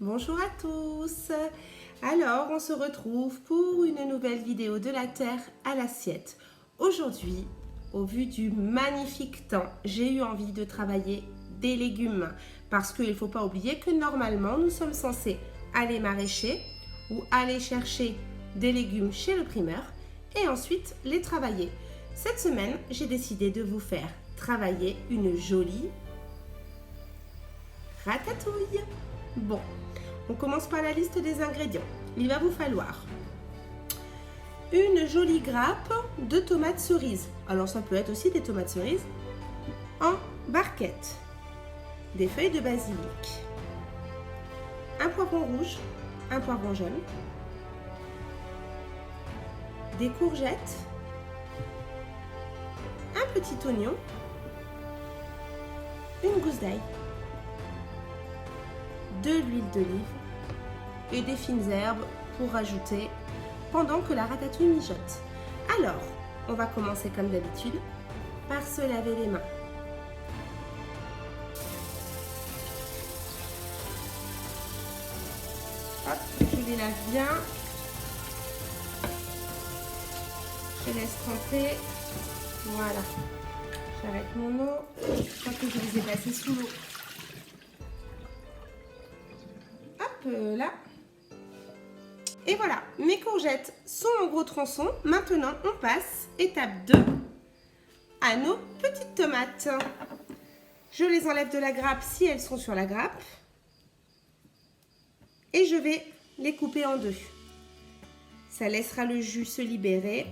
Bonjour à tous. Alors, on se retrouve pour une nouvelle vidéo de la terre à l'assiette. Aujourd'hui, au vu du magnifique temps, j'ai eu envie de travailler des légumes parce qu'il ne faut pas oublier que normalement, nous sommes censés aller maraîcher ou aller chercher des légumes chez le primeur et ensuite les travailler. Cette semaine, j'ai décidé de vous faire travailler une jolie ratatouille. Bon, on commence par la liste des ingrédients. Il va vous falloir une jolie grappe de tomates cerises. Alors ça peut être aussi des tomates cerises en barquette, des feuilles de basilic, un poivron rouge, un poivron jaune, des courgettes, un petit oignon, une gousse d'ail, de l'huile d'olive et des fines herbes pour rajouter pendant que la ratatouille mijote. Alors, on va commencer comme d'habitude par se laver les mains. Hop, je les lave bien. Je laisse tremper. Voilà. J'arrête mon eau. Je crois que je les ai passés sous l'eau. Là. Et voilà, mes courgettes sont en gros tronçons. Maintenant, on passe, étape 2, à nos petites tomates. Je les enlève de la grappe si elles sont sur la grappe. Et je vais les couper en deux. Ça laissera le jus se libérer.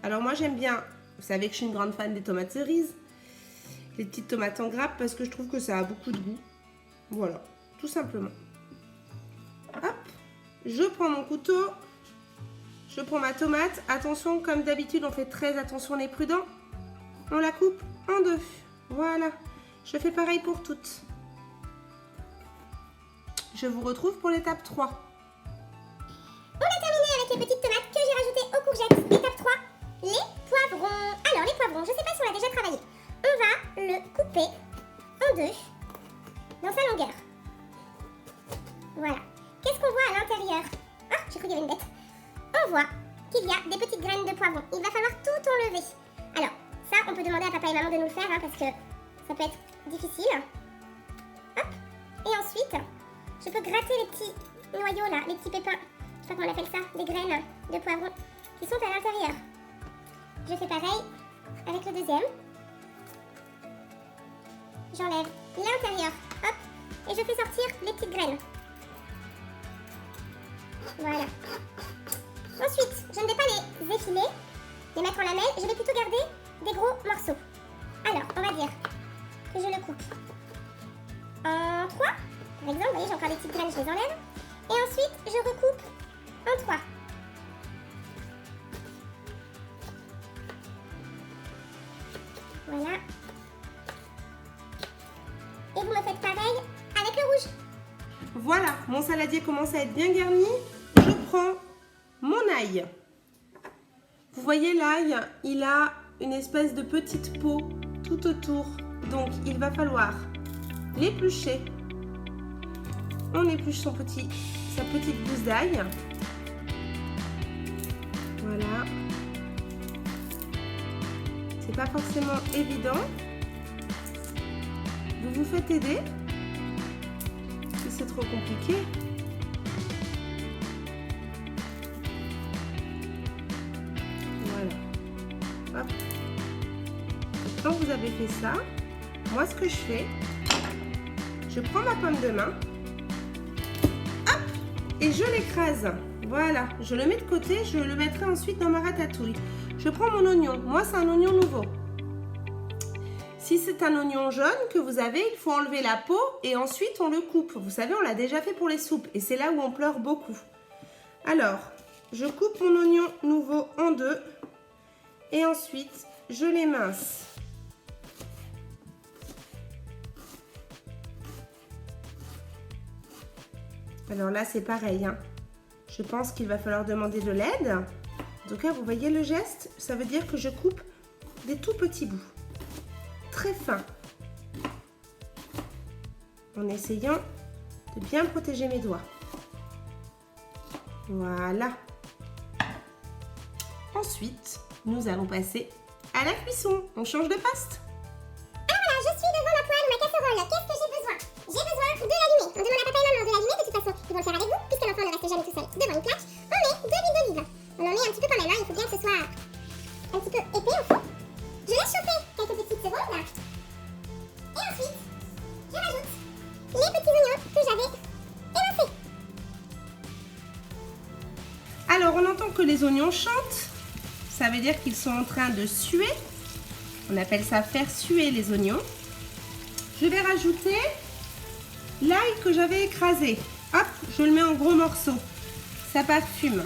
Alors moi, j'aime bien, vous savez que je suis une grande fan des tomates cerises, les petites tomates en grappe parce que je trouve que ça a beaucoup de goût. Voilà, tout simplement. Hop, je prends mon couteau, je prends ma tomate. Attention, comme d'habitude, on fait très attention, on est prudent. On la coupe en deux. Voilà, je fais pareil pour toutes. Je vous retrouve pour l'étape 3. On a terminé avec les petites tomates que j'ai rajoutées aux courgettes. Étape 3, les poivrons. Alors, les poivrons, je ne sais pas si on l'a déjà travaillé. On va le couper en deux dans sa longueur. Voilà. Qu'est-ce qu'on voit à l'intérieur? Ah, j'ai cru qu'il y avait une bête. On voit qu'il y a des petites graines de poivron. Il va falloir tout enlever. Alors, ça, on peut demander à papa et maman de nous le faire parce que ça peut être difficile. Hop. Et ensuite, je peux gratter les petits noyaux là, les petits pépins. Je sais pas comment on appelle ça, des graines de poivron qui sont à l'intérieur. Je fais pareil avec le deuxième. J'enlève l'intérieur. Hop. Et je fais sortir les petites graines. Voilà. Ensuite, je ne vais pas les effiler, les mettre en lamelles. Je vais plutôt garder des gros morceaux. Alors, on va dire que je le coupe en 3. Par exemple, vous voyez, j'ai encore des petites graines, je les enlève. Et ensuite, je recoupe en 3. Voilà. Et vous me faites pareil avec le rouge. Voilà, mon saladier commence à être bien garni. Je prends mon ail. Vous voyez l'ail, il a une espèce de petite peau tout autour. Donc, il va falloir l'éplucher. On épluche sa petite gousse d'ail. Voilà. C'est pas forcément évident. Vous vous faites aider si c'est trop compliqué. Voilà. Hop. Quand vous avez fait ça, moi ce que je fais, je prends ma pomme de main, hop, et je l'écrase. Voilà, je le mets de côté, je le mettrai ensuite dans ma ratatouille. Je prends mon oignon, moi c'est un oignon nouveau. Si c'est un oignon jaune que vous avez, il faut enlever la peau et ensuite on le coupe. Vous savez, on l'a déjà fait pour les soupes et c'est là où on pleure beaucoup. Alors, je coupe mon oignon nouveau en deux et ensuite je l'émince. Alors là, c'est pareil, hein. Je pense qu'il va falloir demander de l'aide. En tout cas, vous voyez le geste? Ça veut dire que je coupe des tout petits bouts. Très fin. En essayant de bien protéger mes doigts. Voilà. Ensuite, nous allons passer à la cuisson. On change de poste. Alors voilà, je suis devant ma poêle ou ma casserole. Qu'est-ce que j'ai besoin? J'ai besoin de l'allumer. On demande à papa et maman de l'allumer. De toute façon, ils vont le faire avec vous, puisque l'enfant ne reste jamais tout seul devant une plaque. On met de l'huile d'olive. On en met un petit peu quand même, hein. Il faut bien que ce soit un petit peu épais au fond. Je laisse chauffer quelques petites secondes. Et ensuite, je rajoute les petits oignons que j'avais émincés. Alors, on entend que les oignons chantent. Ça veut dire qu'ils sont en train de suer. On appelle ça faire suer les oignons. Je vais rajouter l'ail que j'avais écrasé. Hop, je le mets en gros morceaux. Ça parfume.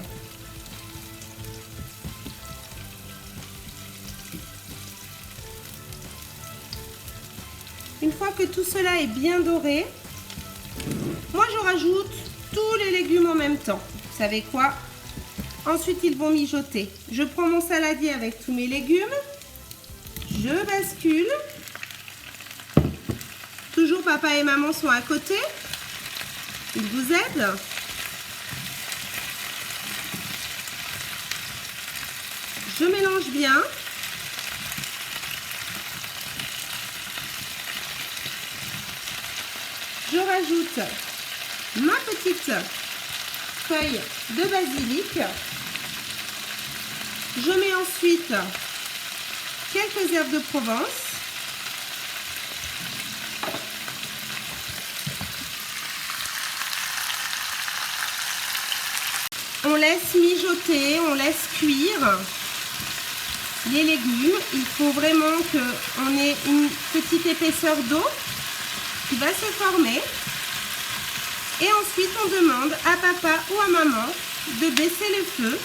Une fois que tout cela est bien doré, moi je rajoute tous les légumes en même temps. Vous savez quoi? Ensuite, ils vont mijoter. Je prends mon saladier avec tous mes légumes. Je bascule. Toujours papa et maman sont à côté. Ils vous aident. Je mélange bien. Je rajoute ma petite feuille de basilic. Je mets ensuite quelques herbes de Provence. On laisse mijoter, on laisse cuire les légumes. Il faut vraiment qu'on ait une petite épaisseur d'eau qui va se former. Et ensuite, on demande à papa ou à maman de baisser le feu,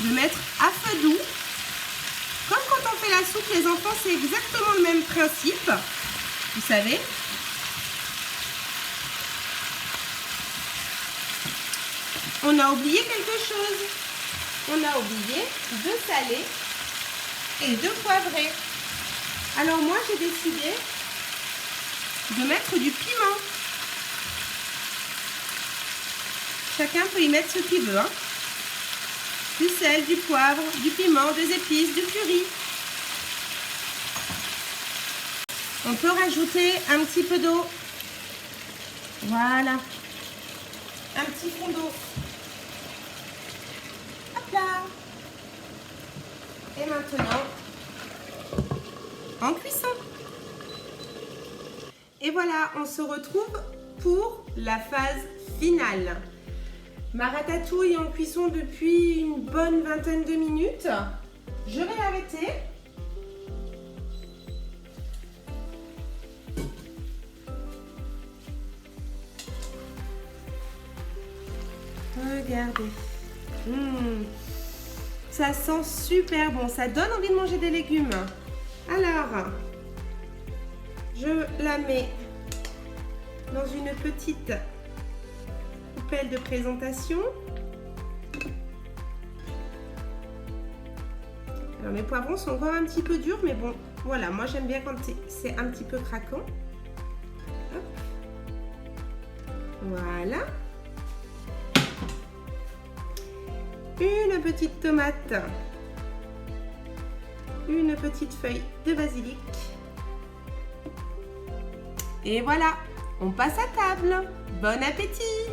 de mettre à feu doux. Comme quand on fait la soupe, les enfants, c'est exactement le même principe. Vous savez. On a oublié quelque chose. On a oublié de saler et de poivrer. Alors moi, j'ai décidé de mettre du piment. Chacun peut y mettre ce qu'il veut. Hein. Du sel, du poivre, du piment, des épices, du curry. On peut rajouter un petit peu d'eau. Voilà. Un petit fond d'eau. Hop là. Et maintenant, en cuisson. Et voilà, on se retrouve pour la phase finale. Ma ratatouille est en cuisson depuis une bonne vingtaine de minutes. Je vais l'arrêter. Regardez. Ça sent super bon. Ça donne envie de manger des légumes. Alors, je la mets dans une petite de présentation. Alors mes poivrons sont encore un petit peu durs, mais bon, voilà, moi j'aime bien quand c'est un petit peu craquant. Hop. Voilà. Une petite tomate. Une petite feuille de basilic. Et voilà, on passe à table. Bon appétit!